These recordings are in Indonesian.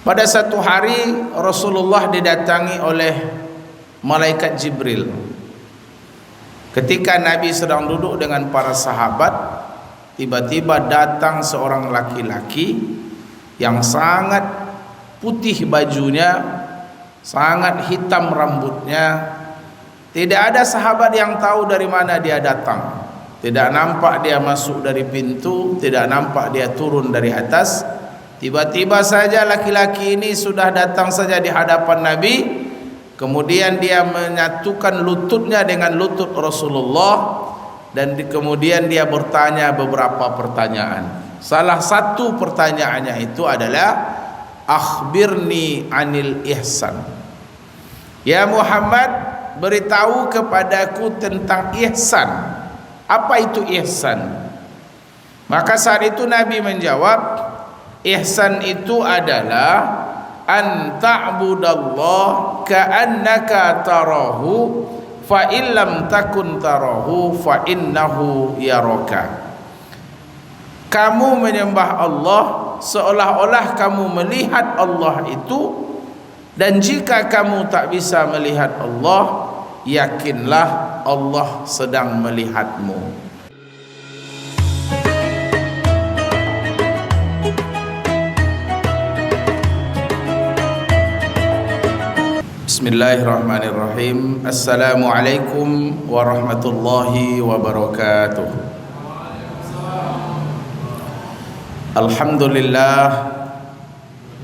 Pada satu hari Rasulullah didatangi oleh malaikat Jibril. Ketika Nabi sedang duduk dengan para sahabat, tiba-tiba datang seorang laki-laki yang sangat putih bajunya, sangat hitam rambutnya. Tidak ada sahabat yang tahu dari mana dia datang. Tidak nampak dia masuk dari pintu, tidak nampak dia turun dari atas. Tiba-tiba saja laki-laki ini sudah datang saja di hadapan Nabi. Kemudian dia menyatukan lututnya dengan lutut Rasulullah, dan kemudian dia bertanya beberapa pertanyaan. Salah satu pertanyaannya itu adalah, akhbirni anil ihsan. Ya Muhammad, beritahu kepadaku tentang ihsan. Apa itu ihsan? Maka saat itu Nabi menjawab, ihsan itu adalah an ta'budallah ka'annaka tarahu fa illam takun tarahu fa innahu yaraka. Kamu menyembah Allah seolah-olah kamu melihat Allah itu, dan jika kamu tak bisa melihat Allah, yakinlah Allah sedang melihatmu. Bismillahirrahmanirrahim. Assalamualaikum warahmatullahi wabarakatuh.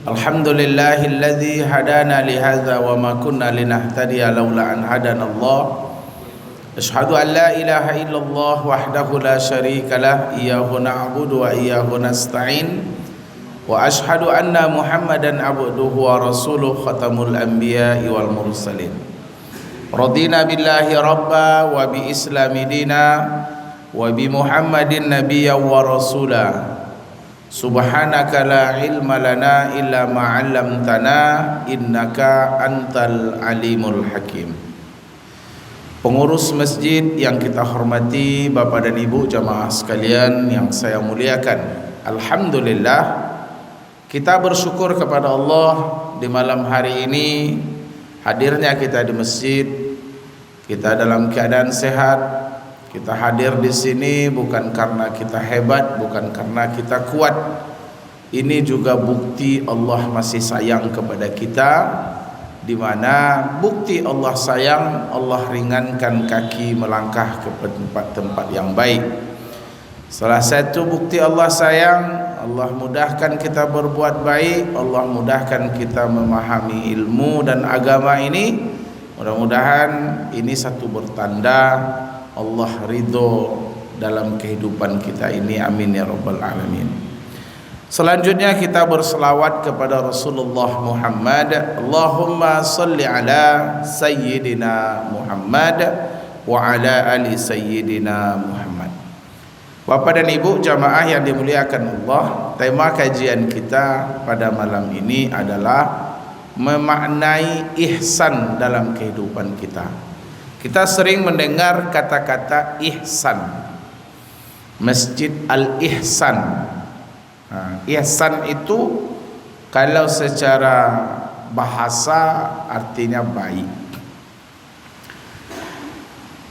Alhamdulillahilladzi hadana lihadza wa ma kunna linahtadiya laula an hadana Allah. Asyhadu an la ilaha illallah wahdahu la syarikalah, iyyahu na'budu wa iyyahu nasta'in. Wa ashhadu anna Muhammadan abduhu wa rasuluh khatamul anbiya'i wal mursalin. Radina billahi rabba wa bi islami dina wa bi Muhammadin nabiyya wa rasula. Subhanaka la ilma lana illa ma 'allamtana innaka antal alimul hakim. Pengurus masjid yang kita hormati, Bapak dan Ibu jamaah sekalian yang saya muliakan, alhamdulillah kita bersyukur kepada Allah di malam hari ini hadirnya kita di masjid. Kita dalam keadaan sehat. Kita hadir di sini bukan karena kita hebat, bukan karena kita kuat. Ini juga bukti Allah masih sayang kepada kita. Di mana bukti Allah sayang, Allah ringankan kaki melangkah ke tempat-tempat yang baik. Salah satu bukti Allah sayang, Allah mudahkan kita berbuat baik, Allah mudahkan kita memahami ilmu dan agama ini. Mudah-mudahan ini satu bertanda Allah ridho dalam kehidupan kita ini. Amin ya rabbal alamin. Selanjutnya kita berselawat kepada Rasulullah Muhammad. Allahumma salli ala Sayyidina Muhammad wa ala ali Sayyidina Muhammad. Bapak dan Ibu jamaah yang dimuliakan Allah, tema kajian kita pada malam ini adalah memaknai ihsan dalam kehidupan kita. Kita sering mendengar kata-kata ihsan, Masjid Al-Ihsan. Ihsan itu kalau secara bahasa artinya baik.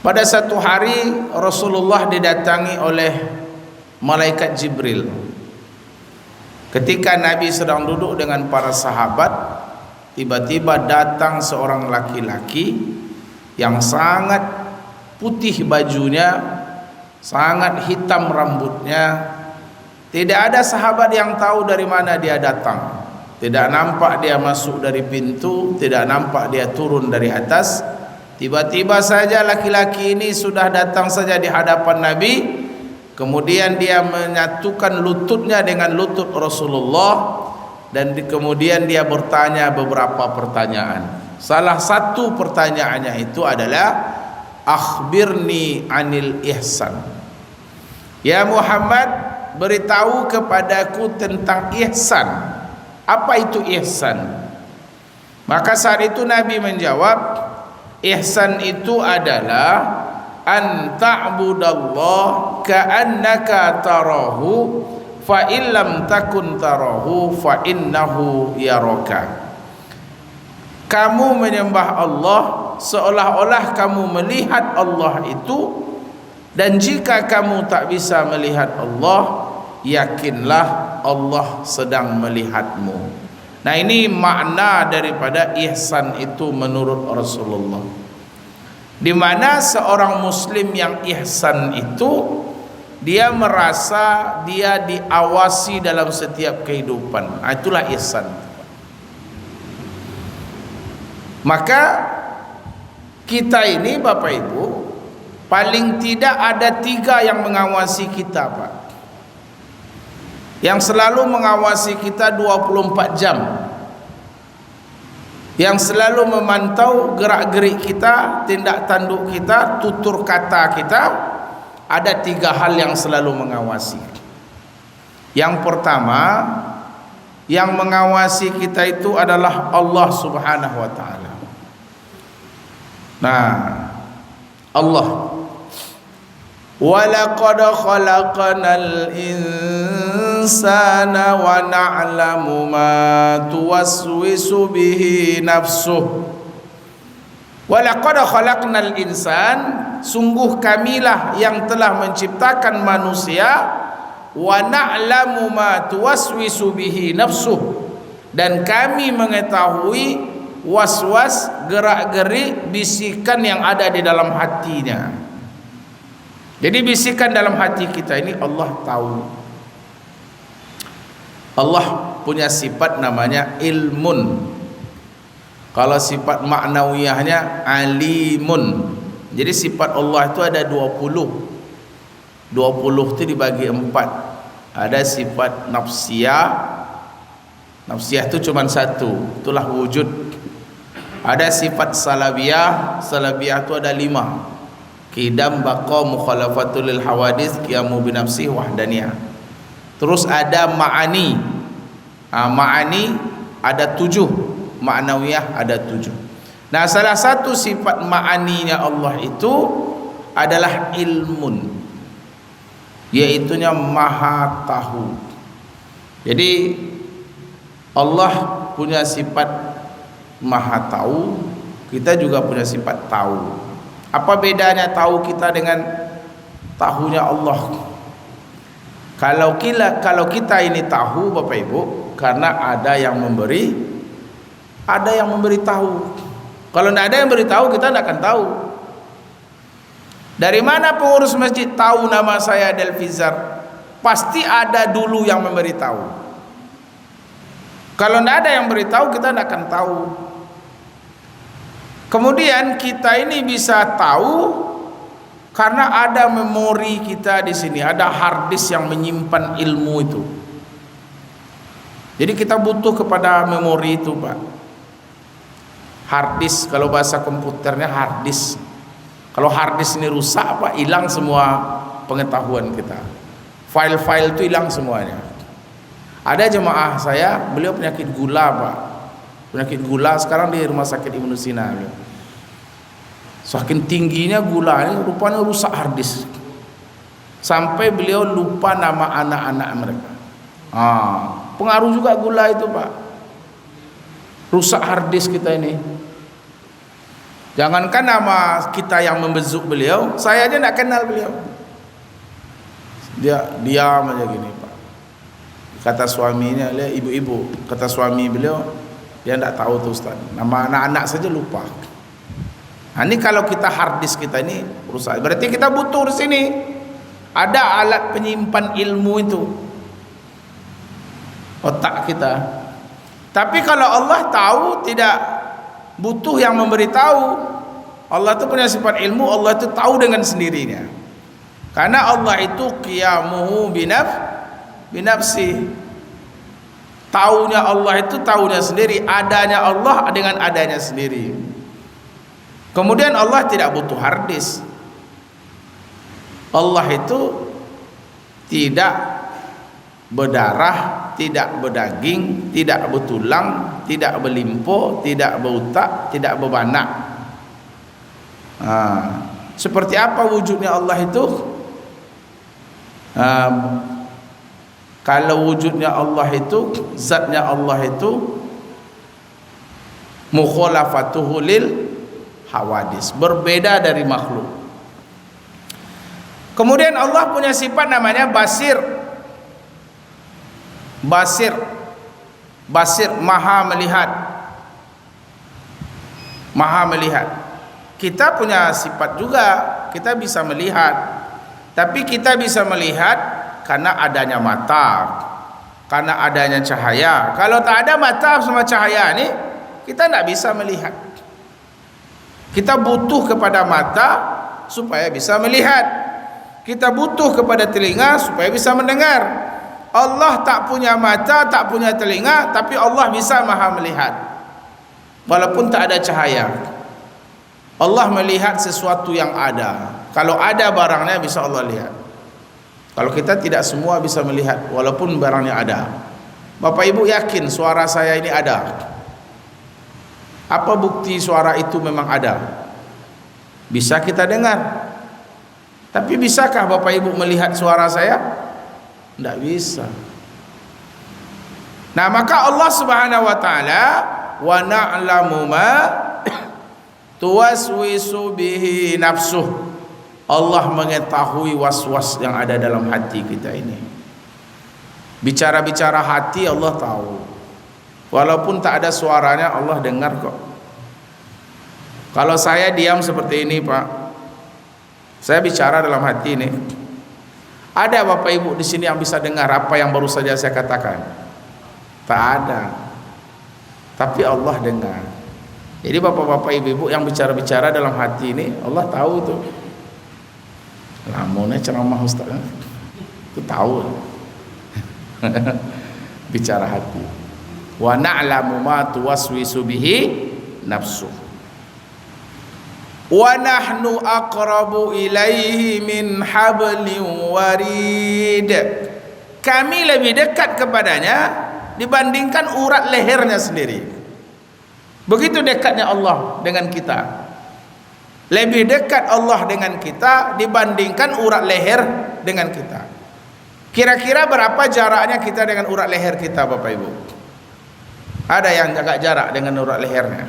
Pada satu hari Rasulullah didatangi oleh malaikat Jibril. Ketika Nabi sedang duduk dengan para sahabat, tiba-tiba datang seorang laki-laki yang sangat putih bajunya, sangat hitam rambutnya. Tidak ada sahabat yang tahu dari mana dia datang. Tidak nampak dia masuk dari pintu, tidak nampak dia turun dari atas. Tiba-tiba saja laki-laki ini sudah datang saja di hadapan Nabi. Kemudian dia menyatukan lututnya dengan lutut Rasulullah, dan kemudian dia bertanya beberapa pertanyaan. Salah satu pertanyaannya itu adalah, akhbirni anil ihsan. Ya Muhammad, beritahu kepadaku tentang ihsan. Apa itu ihsan? Maka saat itu Nabi menjawab, ihsan itu adalah an ta'budallah ka'annaka tarahu fa illam takun tarahu fa innahu yaraka. Kamu menyembah Allah seolah-olah kamu melihat Allah itu, dan jika kamu tak bisa melihat Allah, yakinlah Allah sedang melihatmu. Nah, ini makna daripada ihsan itu menurut Rasulullah, di mana seorang muslim yang ihsan itu dia merasa dia diawasi dalam setiap kehidupan. Nah, itulah ihsan. Maka kita ini Bapak Ibu, paling tidak ada 3 yang mengawasi kita, Pak, yang selalu mengawasi kita 24 jam, yang selalu memantau gerak-gerik kita, tindak tanduk kita, tutur kata kita. Ada 3 hal yang selalu mengawasi. Yang pertama, yang mengawasi kita itu adalah Allah Subhanahu wa taala. Nah, Allah, walaqad khalaqnal insana wa na'lamu ma tuwaswisu bihi nafsuh. Walaqad khalaqnal insan, sungguh kamilah yang telah menciptakan manusia, wa na'lamu ma tuwaswisu bihi nafsuh, dan kami mengetahui was-was, gerak-gerik, bisikan yang ada di dalam hatinya. Jadi bisikan dalam hati kita ini Allah tahu. Allah punya sifat namanya ilmun. Kalau sifat maknawiyahnya alimun. Jadi sifat Allah itu ada 20. 20 itu dibagi 4. Ada sifat nafsiyah. Nafsiyah itu cuma 1, itulah wujud. Ada sifat salabiyah. Salabiyah itu ada 5. Qidam, baqa, mukhalafatul lil hawadis, qiyamu binafsih, wahdaniyah. Terus ada ma'ani. Ma'ani ada 7, ma'nawiyah ada 7. Nah, salah satu sifat ma'aninya Allah itu adalah ilmun, yaitunya maha tahu. Jadi Allah punya sifat maha tahu, kita juga punya sifat tahu. Apa bedanya tahu kita dengan tahunya Allah? Kalau kita ini tahu Bapak Ibu, karena ada yang memberi, ada yang memberitahu. Kalau tidak ada yang beritahu, kita tidak akan tahu. Dari mana pengurus masjid tahu nama saya Delfizar? Pasti ada dulu yang memberitahu. Kalau tidak ada yang beritahu, kita tidak akan tahu. Kemudian kita ini bisa tahu karena ada memori kita di sini, ada hard disk yang menyimpan ilmu itu. Jadi kita butuh kepada memori itu, Pak. Hard disk, kalau bahasa komputernya hard disk. Kalau hard disk ini rusak, Pak, hilang semua pengetahuan kita. File-file itu hilang semuanya. Ada jemaah saya, beliau penyakit gula, Pak. Penyakit gula sekarang di rumah sakit Ibnu Sina. Saking tingginya gulanya, rupanya rusak hard disk. Sampai beliau lupa nama anak-anak mereka. Pengaruh juga gula itu, Pak. Rusak hard disk kita ini. Jangankan nama kita yang membezuk beliau, saya aja tidak kenal beliau. Dia diam aja gini, Pak. Kata suaminya, lihat ibu-ibu, kata suami beliau, dia tidak tahu tuh Ustaz. Nama anak-anak saja lupa. Nah, ini kalau kita hard disk kita ini rusak, berarti kita butuh di sini ada alat penyimpan ilmu itu, otak kita. Tapi kalau Allah tahu, tidak butuh yang memberitahu. Allah itu punya sifat ilmu, Allah itu tahu dengan sendirinya. Karena Allah itu qiyamuhu binafsi. Taunya Allah itu taunya sendiri, adanya Allah dengan adanya sendiri. Kemudian Allah tidak butuh hard disk. Allah itu tidak berdarah, tidak berdaging, tidak bertulang, tidak berlimpo, tidak berotak, tidak berbanak. Seperti apa wujudnya Allah itu? Kalau wujudnya Allah itu, zatnya Allah itu mukhalafatuhu lil hawadis, berbeda dari makhluk. Kemudian Allah punya sifat namanya basir. Basir, basir, maha melihat. Maha melihat. Kita punya sifat juga, kita bisa melihat. Tapi kita bisa melihat karena adanya mata, karena adanya cahaya. Kalau tak ada mata sama cahaya ni, kita tidak bisa melihat. Kita butuh kepada mata supaya bisa melihat. Kita butuh kepada telinga supaya bisa mendengar. Allah tak punya mata, tak punya telinga, tapi Allah bisa maha melihat walaupun tak ada cahaya. Allah melihat sesuatu yang ada. Kalau ada barangnya bisa Allah lihat. Kalau kita tidak semua bisa melihat walaupun barangnya ada. Bapak Ibu yakin suara saya ini ada? Apa bukti suara itu memang ada? Bisa kita dengar. Tapi bisakah Bapak Ibu melihat suara saya? Tidak bisa. Nah, maka Allah Subhanahu wa taala wa na'lamu ma tuwaswisu bihi nafsuh. Allah mengetahui was-was yang ada dalam hati kita ini. Bicara-bicara hati Allah tahu. Walaupun tak ada suaranya Allah dengar kok. Kalau saya diam seperti ini, Pak, saya bicara dalam hati ini, ada Bapak Ibu di sini yang bisa dengar apa yang baru saja saya katakan? Tak ada. Tapi Allah dengar. Jadi bapak-bapak ibu-ibu yang bicara-bicara dalam hati ini Allah tahu tuh. Lamunnya ceramah Ustaz itu tahu. Bicara hati. Wa na'lamu ma tuwaswisu bihi nafsu. Wa nahnu aqrabu ilaihi min hablin warid. Kami lebih dekat kepadanya dibandingkan urat lehernya sendiri. Begitu dekatnya Allah dengan kita. Lebih dekat Allah dengan kita dibandingkan urat leher dengan kita. Kira-kira berapa jaraknya kita dengan urat leher kita, Bapak Ibu? Ada yang agak jarak dengan urat lehernya?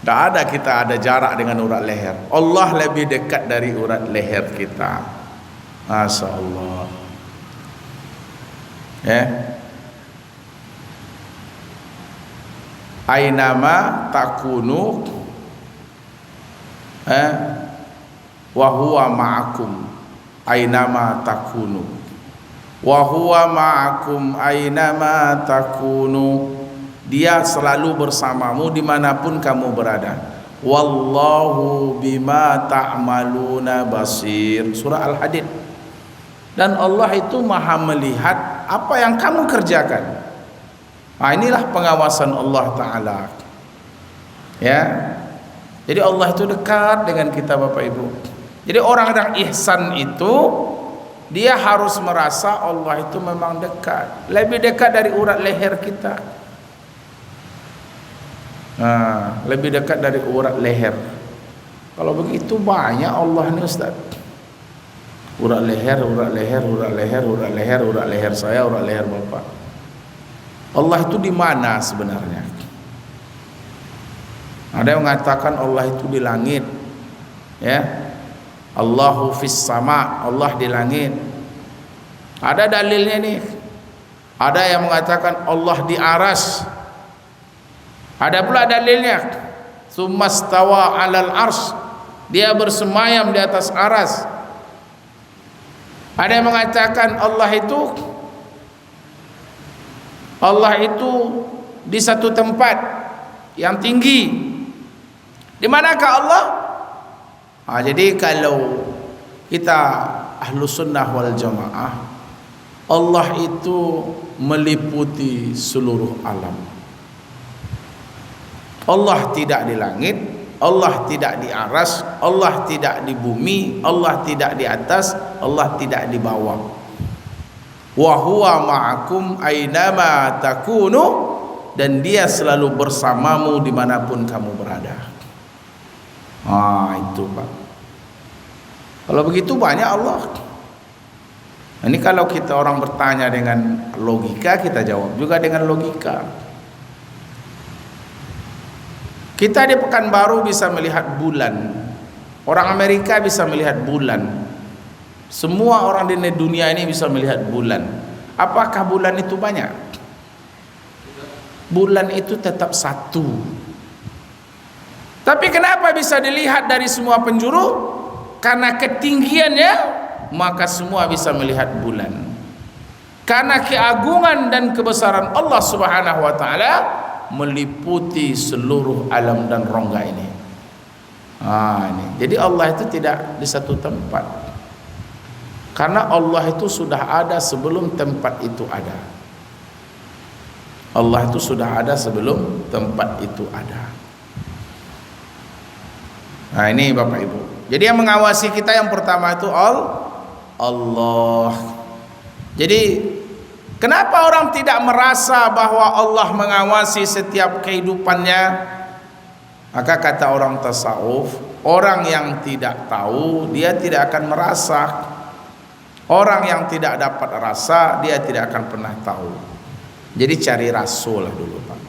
Tidak ada, kita ada jarak dengan urat leher. Allah lebih dekat dari urat leher kita. Masya Allah. Ainama takunu wa huwa ma'akum ainama takunu wa huwa ma'akum ainama takunu. Dia selalu bersamamu dimanapun kamu berada. Wallahu bima ta'maluna basir. Surah Al-Hadid. Dan Allah itu maha melihat apa yang kamu kerjakan. Nah, inilah pengawasan Allah Ta'ala. Ya. Jadi Allah itu dekat dengan kita, Bapak Ibu. Jadi orang yang ihsan itu dia harus merasa Allah itu memang dekat, lebih dekat dari urat leher kita. Nah, lebih dekat dari urat leher. Kalau begitu banyak Allah ini, Ustaz. Urat leher, urat leher, urat leher, urat leher, urat leher saya, urat leher Bapak. Allah itu di mana sebenarnya? Ada yang mengatakan Allah itu di langit, ya. Allahu fis sama, Allah di langit. Ada dalilnya nih. Ada yang mengatakan Allah di aras. Ada pula dalilnya. Tsummastawa 'alal arsy. Dia bersemayam di atas aras. Ada yang mengatakan Allah itu di satu tempat yang tinggi. Di manakah Allah? Jadi kalau kita Ahlus Sunnah wal Jamaah, Allah itu meliputi seluruh alam. Allah tidak di langit, Allah tidak di aras, Allah tidak di bumi, Allah tidak di atas, Allah tidak di bawah. Wa huwa ma'akum ainama takunu, dan dia selalu bersamamu dimanapun kamu berada. Itu Pak. Kalau begitu banyak Allah. Ini kalau kita orang bertanya dengan logika, kita jawab juga dengan logika. Kita di Pekanbaru bisa melihat bulan. Orang Amerika bisa melihat bulan. Semua orang di dunia ini bisa melihat bulan. Apakah bulan itu banyak? Bulan itu tetap satu. Tapi kenapa bisa dilihat dari semua penjuru? Karena ketinggiannya, maka semua bisa melihat bulan. Karena keagungan dan kebesaran Allah Subhanahu wa taala meliputi seluruh alam dan rongga ini. Ini. Jadi Allah itu tidak di satu tempat. Karena Allah itu sudah ada sebelum tempat itu ada. Allah itu sudah ada sebelum tempat itu ada. Nah, ini Bapak Ibu. Jadi yang mengawasi kita yang pertama itu Allah. Jadi kenapa orang tidak merasa bahwa Allah mengawasi setiap kehidupannya? Maka kata orang tasawuf, orang yang tidak tahu dia tidak akan merasa. Orang yang tidak dapat rasa dia tidak akan pernah tahu. Jadi cari rasul lah dulu Pak.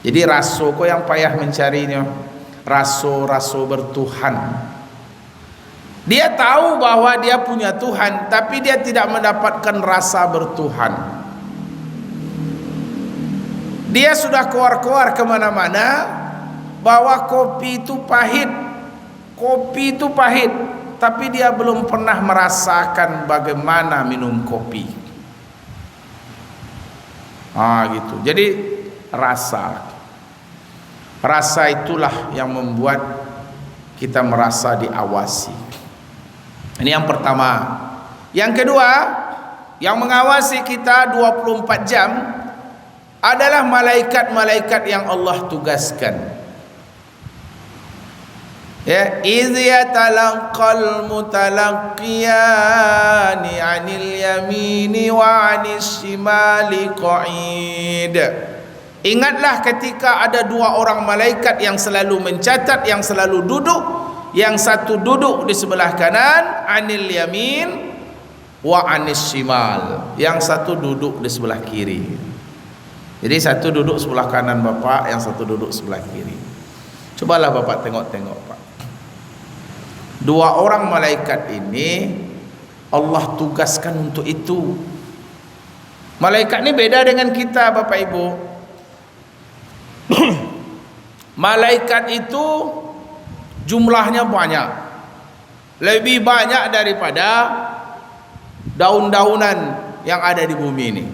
Jadi rasul kok yang payah mencarinya. Rasul bertuhan. Dia tahu bahwa dia punya Tuhan, tapi dia tidak mendapatkan rasa bertuhan. Dia sudah keluar-keluar kemana-mana bahwa kopi itu pahit, tapi dia belum pernah merasakan bagaimana minum kopi. Gitu. Jadi rasa itulah yang membuat kita merasa diawasi. Ini yang pertama. Yang kedua, yang mengawasi kita 24 jam adalah malaikat-malaikat yang Allah tugaskan. Ya, idz yatalaqal mutalaqiyani 'anil yamini wa 'anis shimali qa'id. Ingatlah ketika ada dua orang malaikat yang selalu mencatat, yang selalu duduk. Yang satu duduk di sebelah kanan, 'anil yamin wa 'anis shimal. Yang satu duduk di sebelah kiri. Jadi satu duduk sebelah kanan Bapak, yang satu duduk sebelah kiri. Cobalah Bapak tengok-tengok Pak. Dua orang malaikat ini Allah tugaskan untuk itu. Malaikat ini beda dengan kita Bapak Ibu. Malaikat itu jumlahnya banyak, lebih banyak daripada daun-daunan yang ada di bumi ini.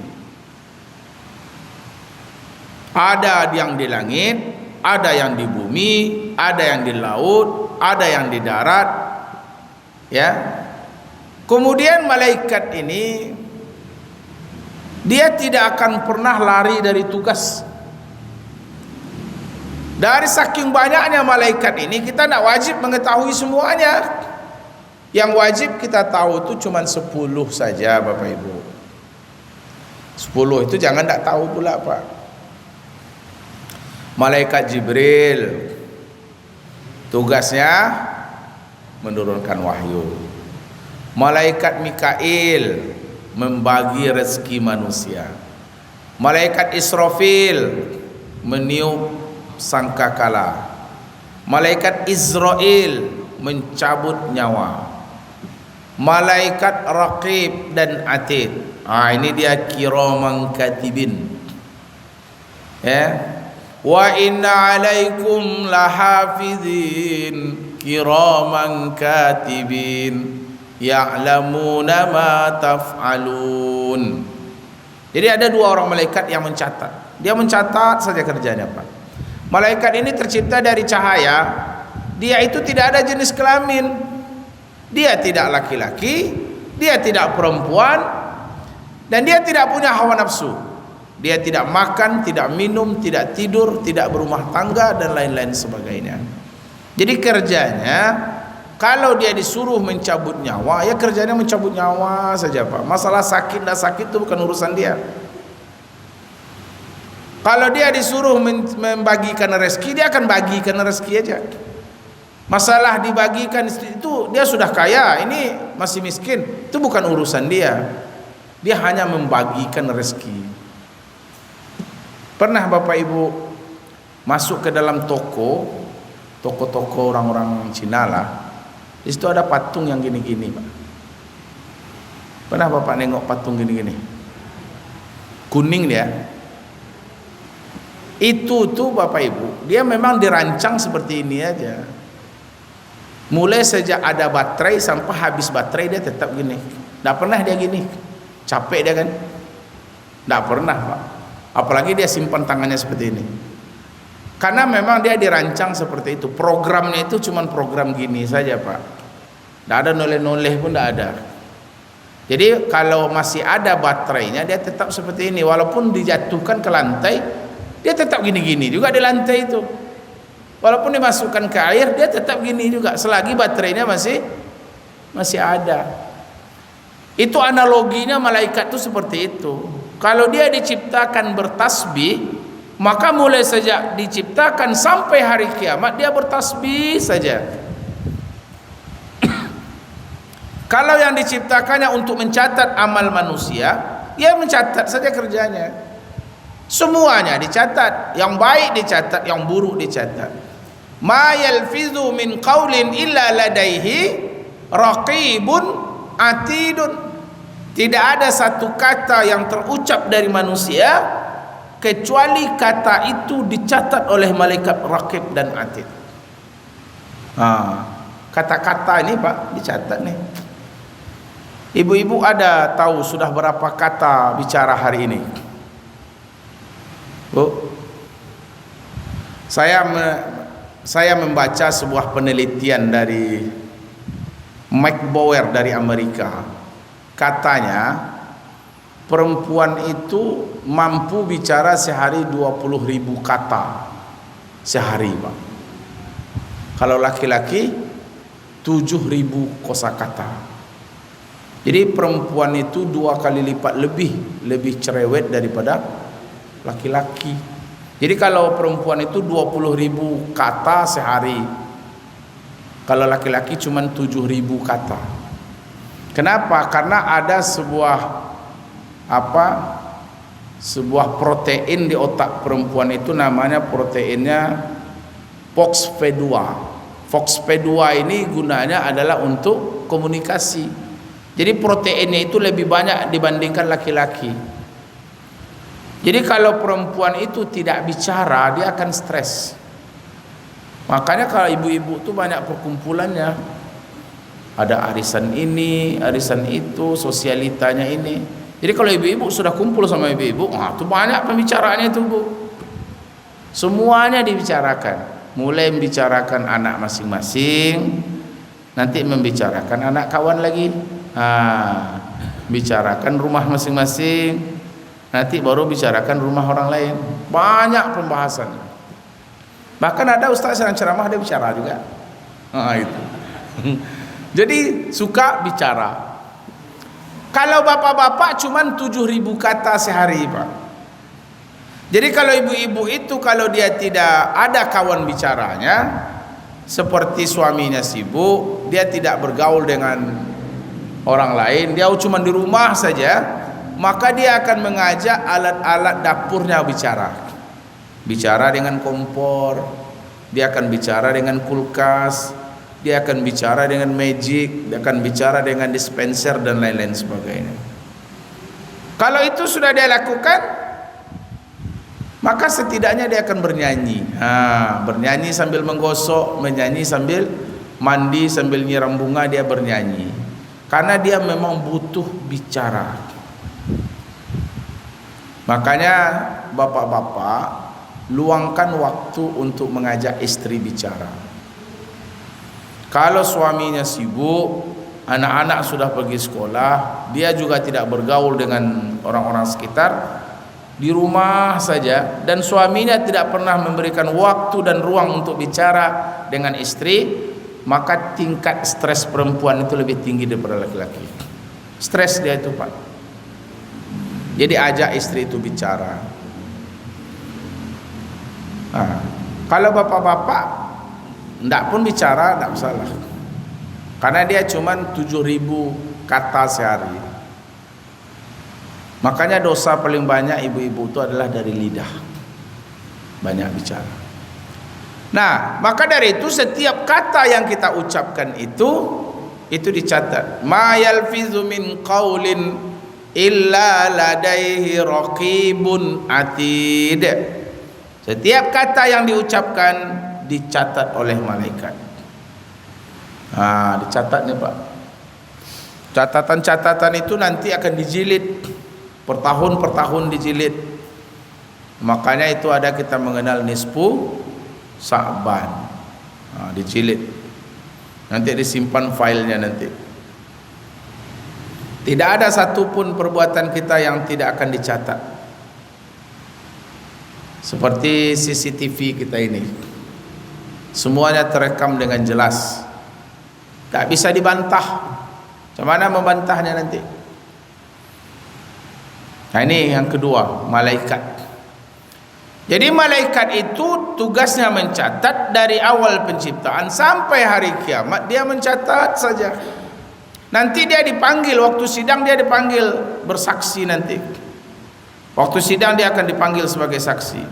Ada yang di langit, ada yang di bumi, ada yang di laut, ada yang di darat. Ya. Kemudian malaikat ini dia tidak akan pernah lari dari tugas. Dari saking banyaknya malaikat ini, kita tidak wajib mengetahui semuanya. Yang wajib kita tahu itu cuma 10 saja Bapak Ibu. 10 itu jangan tidak tahu pula Pak. Malaikat Jibril tugasnya menurunkan wahyu. Malaikat Mikail membagi rezeki manusia. Malaikat Israfil meniup sangkakala. Malaikat Israel mencabut nyawa. Malaikat Raqib dan Atid. Ini dia kiraman katibin. Ya. Wa inna alaikum lahafizin kiraman katibin ya'lamuna ma taf'alun. Jadi ada dua orang malaikat yang mencatat. Dia mencatat saja kerjanya Pak. Malaikat ini tercipta dari cahaya. Dia itu tidak ada jenis kelamin. Dia tidak laki-laki, dia tidak perempuan, dan dia tidak punya hawa nafsu. Dia tidak makan, tidak minum, tidak tidur, tidak berumah tangga, dan lain-lain sebagainya. Jadi kerjanya, kalau dia disuruh mencabut nyawa, ya kerjanya mencabut nyawa saja Pak. Masalah sakit dan sakit itu bukan urusan dia. Kalau dia disuruh membagikan rezeki, dia akan bagikan rezeki aja. Masalah dibagikan itu dia sudah kaya, ini masih miskin, itu bukan urusan dia. Dia hanya membagikan rezeki. Pernah Bapak Ibu masuk ke dalam toko orang-orang Cina lah. Di situ ada patung yang gini-gini, Pak. Pernah Bapak nengok patung gini-gini? Kuning dia. Itu tuh Bapak Ibu, dia memang dirancang seperti ini aja. Mulai sejak ada baterai sampai habis baterai dia tetap gini. Tidak pernah dia gini. Capek dia kan? Tidak pernah, Pak. Apalagi dia simpan tangannya seperti ini. Karena memang dia dirancang seperti itu. Programnya itu cuma program gini saja, Pak. Tidak ada noleh-noleh pun tidak ada. Jadi kalau masih ada baterainya dia tetap seperti ini. Walaupun dijatuhkan ke lantai, dia tetap gini-gini juga di lantai itu. Walaupun dimasukkan ke air, dia tetap gini juga selagi baterainya masih ada. Itu analoginya malaikat itu seperti itu. Kalau dia diciptakan bertasbih, maka mulai sejak diciptakan sampai hari kiamat dia bertasbih saja. Kalau yang diciptakannya untuk mencatat amal manusia, dia mencatat saja kerjanya. Semuanya dicatat, yang baik dicatat, yang buruk dicatat. Ma yalfizu min qaulin illa ladaihi raqibun atidun. Tidak ada satu kata yang terucap dari manusia kecuali kata itu dicatat oleh malaikat raqib dan atid. Kata-kata ini Pak dicatat nih. Ibu-ibu ada tahu sudah berapa kata bicara hari ini? Bu, saya membaca sebuah penelitian dari Mike Bauer dari Amerika. Katanya perempuan itu mampu bicara sehari 20.000 kata sehari, Pak. Kalau laki-laki 7.000 kosakata. Jadi perempuan itu 2 kali lipat lebih cerewet daripada laki-laki. Jadi kalau perempuan itu 20.000 kata sehari, kalau laki-laki cuma 7.000 kata. Kenapa? Karena ada sebuah protein di otak perempuan itu, namanya proteinnya FOXP2. FOXP2 ini gunanya adalah untuk komunikasi. Jadi proteinnya itu lebih banyak dibandingkan laki-laki. Jadi kalau perempuan itu tidak bicara, dia akan stres. Makanya kalau ibu-ibu itu banyak perkumpulannya. Ada arisan ini, arisan itu, sosialitanya ini. Jadi kalau ibu-ibu sudah kumpul sama ibu-ibu, itu banyak pembicaraannya itu, Bu. Semuanya dibicarakan. Mulai membicarakan anak masing-masing, nanti membicarakan anak kawan lagi. Bicarakan rumah masing-masing, nanti baru bicarakan rumah orang lain. Banyak pembahasan. Bahkan ada ustaz yang ceramah dia bicara juga. Itu. Jadi suka bicara. Kalau bapak-bapak cuman 7.000 kata sehari, Pak. Jadi kalau ibu-ibu itu kalau dia tidak ada kawan bicaranya, seperti suaminya sibuk, dia tidak bergaul dengan orang lain, dia cuma di rumah saja, maka dia akan mengajak alat-alat dapurnya bicara. Bicara dengan kompor, dia akan bicara dengan kulkas, dia akan bicara dengan magic, dia akan bicara dengan dispenser dan lain-lain sebagainya. Kalau itu sudah dia lakukan, maka setidaknya dia akan bernyanyi. Bernyanyi sambil menggosok, menyanyi sambil mandi, sambil nyiram bunga, dia bernyanyi. Karena dia memang butuh bicara. Makanya bapak-bapak luangkan waktu untuk mengajak istri bicara. Kalau suaminya sibuk, anak-anak sudah pergi sekolah, dia juga tidak bergaul dengan orang-orang sekitar, di rumah saja, dan suaminya tidak pernah memberikan waktu dan ruang untuk bicara dengan istri, maka tingkat stres perempuan itu lebih tinggi daripada laki-laki. Stres dia itu, Pak. Jadi ajak istri itu bicara. Kalau bapak-bapak tidak pun bicara, tidak masalah. Karena dia cuma 7.000 kata sehari. Makanya dosa paling banyak ibu-ibu itu adalah dari lidah, banyak bicara. Nah, maka dari itu setiap kata yang kita ucapkan itu dicatat. Ma yalfizu min qaulin illa ladaihi raqibun atid. Setiap kata yang diucapkan dicatat oleh malaikat. Dicatat nih Pak. Catatan-catatan itu nanti akan dijilid, per tahun dijilid. Makanya itu ada kita mengenal nisfu Sa'ban, dijilid, nanti disimpan filenya nanti. Tidak ada satupun perbuatan kita yang tidak akan dicatat. Seperti CCTV kita ini, semuanya terekam dengan jelas, tak bisa dibantah. Macam mana membantahnya nanti? Nah, ini yang kedua, malaikat. Jadi malaikat itu tugasnya mencatat dari awal penciptaan sampai hari kiamat, dia mencatat saja. Nanti dia dipanggil, waktu sidang dia dipanggil bersaksi nanti. Waktu sidang dia akan dipanggil sebagai saksi.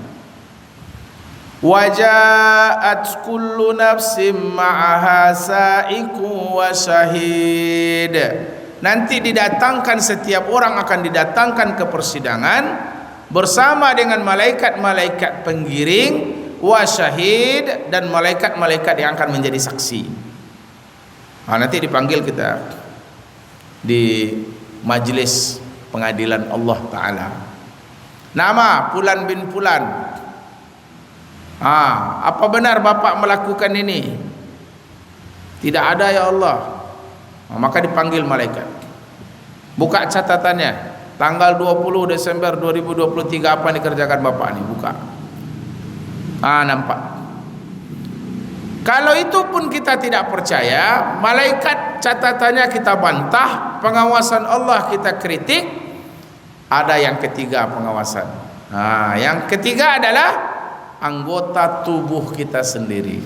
Waja'at kullu nafsim ma'aha sa'iku wa syahid. Nanti didatangkan, setiap orang akan didatangkan ke persidangan bersama dengan malaikat-malaikat penggiring, wa syahid, dan malaikat-malaikat yang akan menjadi saksi. Nanti dipanggil kita di majlis pengadilan Allah Ta'ala. Nama Fulan bin Fulan. Apa benar bapak melakukan ini? Tidak ada ya Allah. Maka dipanggil malaikat. Buka catatannya. Tanggal 20 Desember 2023 apa yang dikerjakan bapak ini? Buka. Nampak. Kalau itu pun kita tidak percaya, malaikat catatannya kita bantah, pengawasan Allah kita kritik. Ada yang ketiga pengawasan. Yang ketiga adalah anggota tubuh kita sendiri.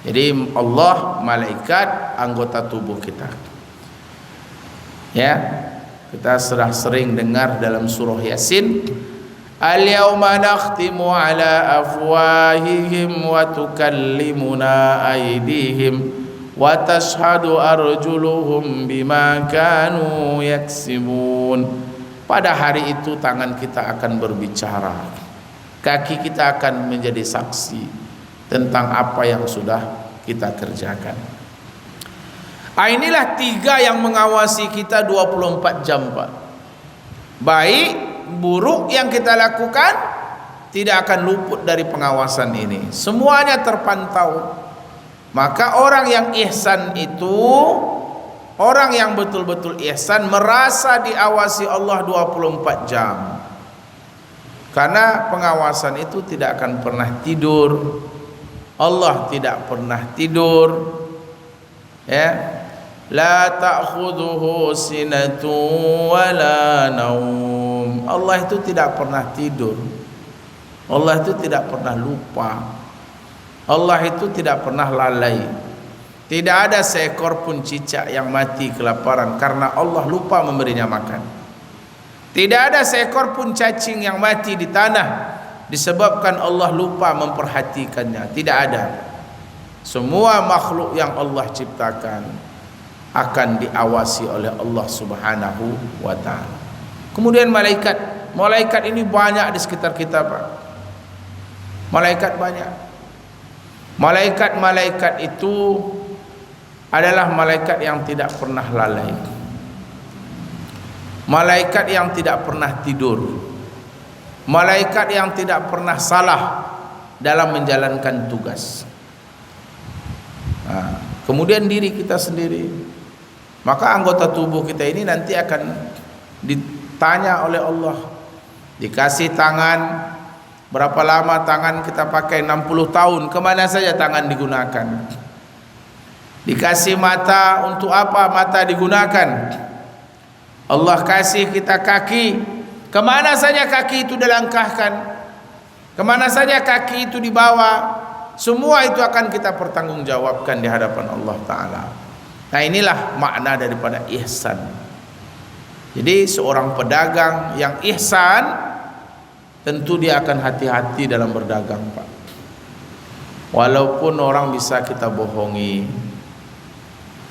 Jadi Allah, malaikat, anggota tubuh kita. Ya. Kita sudah sering dengar dalam surah Yasin, al-yawma nakhtimu ala afwahihim wa tukallimuna aydihim wa tashhadu arjuluhum bima kanu yaksibun. Pada hari itu tangan kita akan berbicara, kaki kita akan menjadi saksi tentang apa yang sudah kita kerjakan. Inilah tiga yang mengawasi kita 24 jam Pak. Baik buruk yang kita lakukan tidak akan luput dari pengawasan ini. Semuanya terpantau. Maka orang yang ihsan itu, orang yang betul-betul ihsan, merasa diawasi Allah 24 jam. Karena pengawasan itu tidak akan pernah tidur. Allah tidak pernah tidur. Ya. La ta'khudhuhu sinatun wala naum. Allah itu tidak pernah tidur. Allah itu tidak pernah lupa. Allah itu tidak pernah lalai. Tidak ada seekor pun cicak yang mati kelaparan karena Allah lupa memberinya makan. Tidak ada seekor pun cacing yang mati di tanah disebabkan Allah lupa memperhatikannya. Tidak ada. Semua makhluk yang Allah ciptakan akan diawasi oleh Allah Subhanahu wa ta'ala. Kemudian malaikat ini banyak di sekitar kita Pak. Malaikat banyak. Malaikat itu adalah malaikat yang tidak pernah lalai, malaikat yang tidak pernah tidur, malaikat yang tidak pernah salah dalam menjalankan tugas. Kemudian diri kita sendiri. Maka anggota tubuh kita ini nanti akan ditanya oleh Allah. Dikasih tangan, berapa lama tangan kita pakai? 60 tahun. Kemana saja tangan digunakan? Dikasih mata, untuk apa mata digunakan? Allah kasih kita kaki, kemana saja kaki itu dilangkahkan? Kemana saja kaki itu dibawa? Semua itu akan kita pertanggungjawabkan di hadapan Allah Ta'ala. Nah inilah makna daripada ihsan. Jadi seorang pedagang yang ihsan tentu dia akan hati-hati dalam berdagang, Pak. Walaupun orang bisa kita bohongi,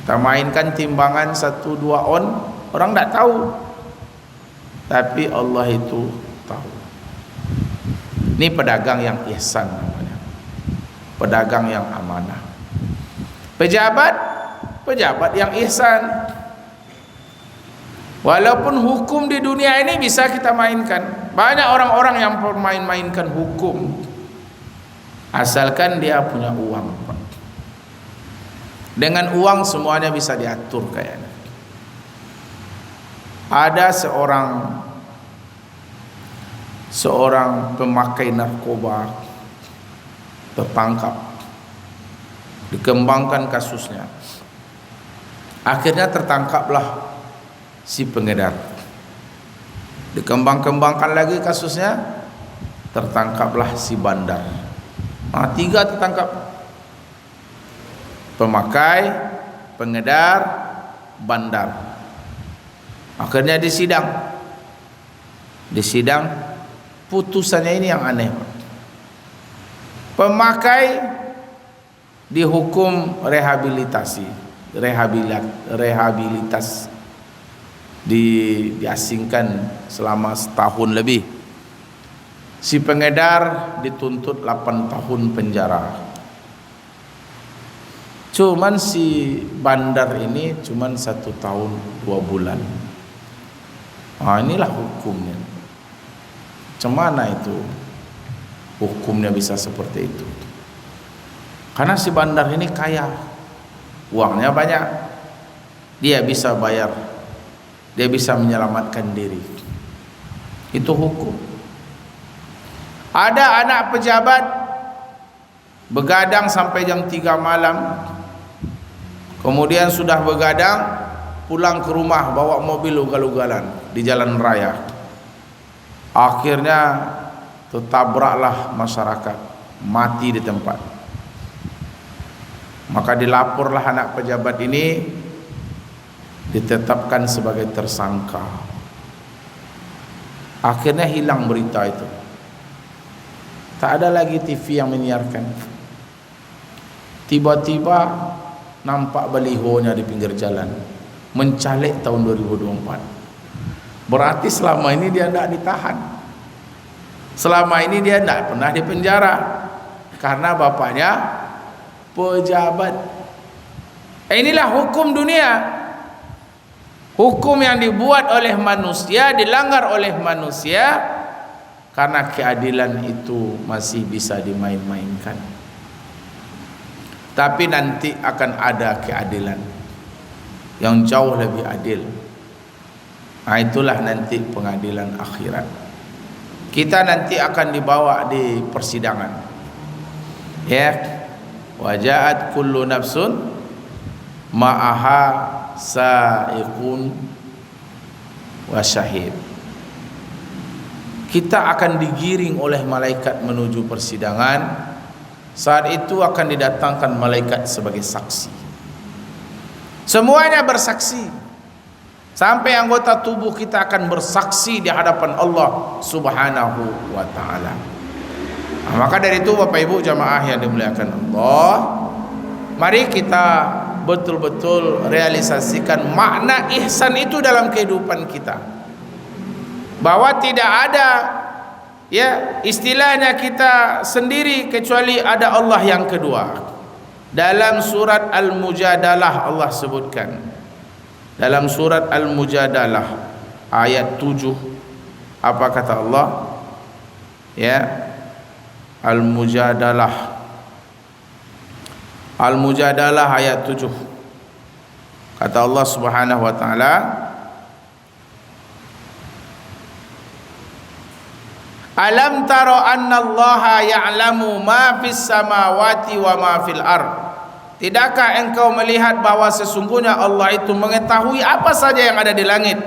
kita mainkan timbangan 1-2 on, orang tidak tahu, tapi Allah itu tahu. Ini pedagang yang ihsan namanya, pedagang yang amanah. Pejabat yang ihsan. Walaupun hukum di dunia ini bisa kita mainkan, banyak orang-orang yang mainkan hukum, asalkan dia punya uang, Pak. Dengan uang semuanya bisa diatur kayaknya. Ada seorang pemakai narkoba tertangkap, dikembangkan kasusnya. Akhirnya tertangkaplah si pengedar, dikembangkan lagi kasusnya, tertangkaplah si bandar. 3 tertangkap, pemakai, pengedar, bandar. Akhirnya disidang, putusannya ini yang aneh. Pemakai dihukum rehabilitas, diasingkan selama setahun lebih. Si pengedar dituntut 8 tahun penjara. Cuman si bandar ini cuman 1 tahun 2 bulan. Inilah hukumnya. Cemana itu hukumnya bisa seperti itu? Karena si bandar ini kaya, uangnya banyak, dia bisa bayar, dia bisa menyelamatkan diri. Itu hukum. Ada anak pejabat begadang sampai jam 3 malam, kemudian sudah begadang, pulang ke rumah bawa mobil ugal-ugalan di jalan raya. Akhirnya tertabraklah masyarakat, mati di tempat. Maka dilaporlah anak pejabat ini, ditetapkan sebagai tersangka. Akhirnya hilang berita itu, tak ada lagi TV yang menyiarkan. Tiba-tiba nampak balihonya di pinggir jalan, mencalek tahun 2024. Berarti selama ini dia tidak ditahan, selama ini dia tidak pernah dipenjara, karena bapaknya pejabat. Inilah hukum dunia. Hukum yang dibuat oleh manusia, dilanggar oleh manusia, karena keadilan itu masih bisa dimain-mainkan. Tapi nanti akan ada keadilan yang jauh lebih adil. Itulah nanti pengadilan akhirat. Kita nanti akan dibawa di persidangan, ya. Wajaat kullu nafsun ma'aha sa'iqun wa syahid. Kita akan digiring oleh malaikat menuju persidangan. Saat itu akan didatangkan malaikat sebagai saksi. Semuanya bersaksi. Sampai anggota tubuh kita akan bersaksi di hadapan Allah Subhanahu wa ta'ala. Maka dari itu Bapak Ibu jamaah yang dimuliakan Allah, mari kita betul-betul realisasikan makna ihsan itu dalam kehidupan kita. Bahwa tidak ada, ya, istilahnya kita sendiri kecuali ada Allah yang kedua. Dalam surat Al-Mujadalah Allah sebutkan, dalam surat Al-Mujadalah ayat 7, apa kata Allah? Ya, Al-Mujadalah ayat 7, kata Allah Subhanahu wa ta'ala, alam taro anna allaha ya'lamu ma fis samawati wa ma fil ard. Tidakkah engkau melihat bahwa sesungguhnya Allah itu mengetahui apa saja yang ada di langit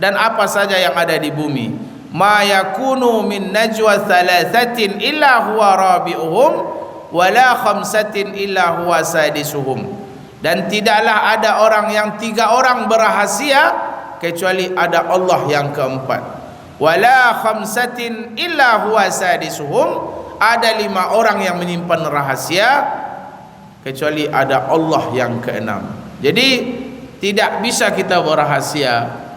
dan apa saja yang ada di bumi. Ma yakunu min najwa thalathatin illa huwa rabi'uhum wala khamsatin illa huwa sadisuhum. Dan tidaklah ada orang yang 3 orang berrahasia kecuali ada Allah yang keempat. Wala khamsatin illa huwa sadisuhum, ada 5 orang yang menyimpan rahasia kecuali ada Allah yang keenam. Jadi tidak bisa kita berrahasia.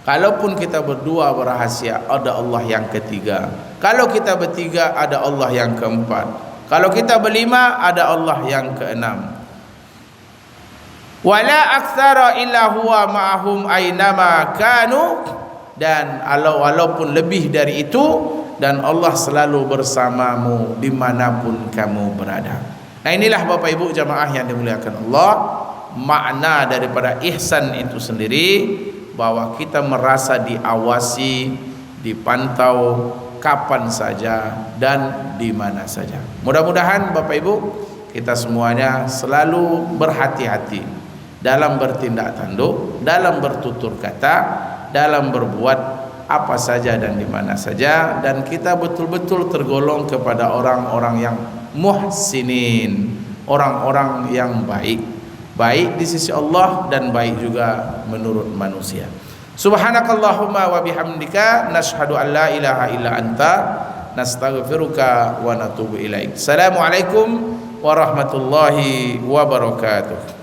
Kalaupun kita berdua berrahasia, ada Allah yang ketiga. Kalau kita bertiga, ada Allah yang keempat. Kalau kita berlima, ada Allah yang keenam. Wala aktsara illa huwa ma'ahum ainama kanu, dan walaupun lebih dari itu, dan Allah selalu bersamamu dimanapun kamu berada. Nah, inilah Bapak Ibu jamaah yang dimuliakan Allah, makna daripada ihsan itu sendiri, bahwa kita merasa diawasi, dipantau kapan saja dan di mana saja. Mudah-mudahan Bapak Ibu kita semuanya selalu berhati-hati dalam bertindak tanduk, dalam bertutur kata, dalam berbuat apa saja dan di mana saja, dan kita betul-betul tergolong kepada orang-orang yang muhsinin, orang-orang yang baik. Baik di sisi Allah dan baik juga menurut manusia. Subhanakallahumma wa bihamdika nashhadu an la ilaha illa anta nastaghfiruka wa natubu ilaik. Assalamualaikum warahmatullahi wabarakatuh.